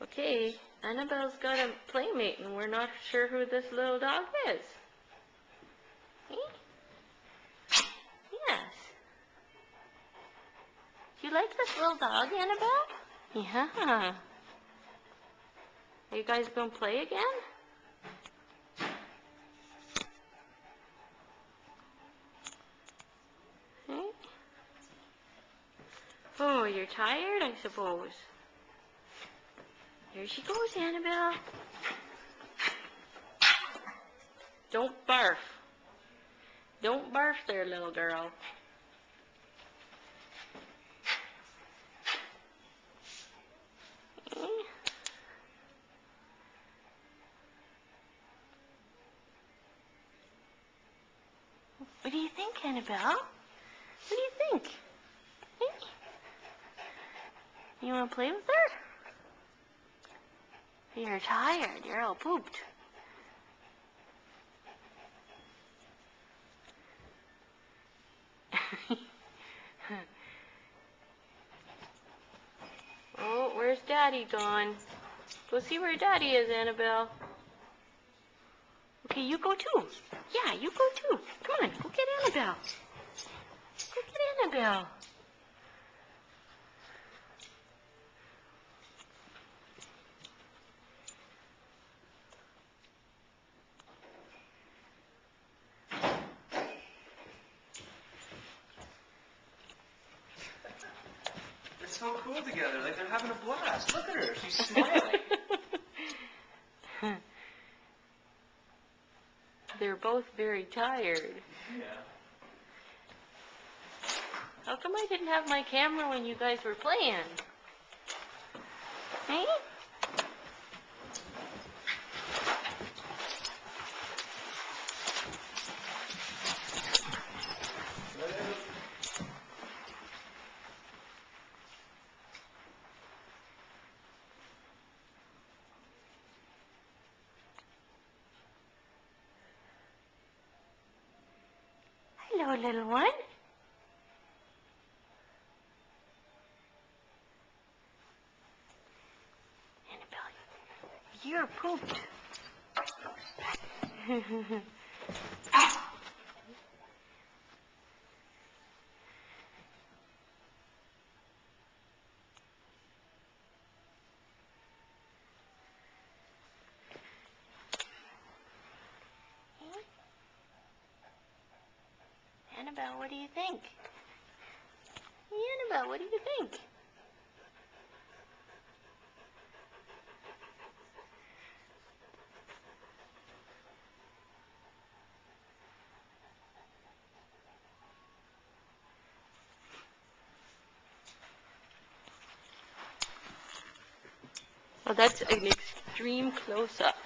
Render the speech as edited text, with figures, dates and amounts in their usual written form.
Okay, Annabelle's got a playmate, and we're not sure who this little dog is. Eh? Yes. Do you like this little dog, Annabelle? Yeah. Are you guys going to play again? Eh? Oh, you're tired, I suppose. Here she goes, Annabelle. Don't barf. Don't barf there, little girl. Eh? What do you think, Annabelle? What do you think? Eh? You want to play with her? You're tired. You're all pooped. Oh, where's Daddy gone? Go see where Daddy is, Annabelle. Okay, you go too. Yeah, you go too. Come on, go get Annabelle. Go get Annabelle. They're so cool together, like they're having a blast. Look at her, she's smiling. They're both very tired. Yeah. How come I didn't have my camera when you guys were playing? Hey? Hello, little one. Annabelle, you're pooped. Annabelle, what do you think? Annabelle, what do you think? Well, that's an extreme close-up.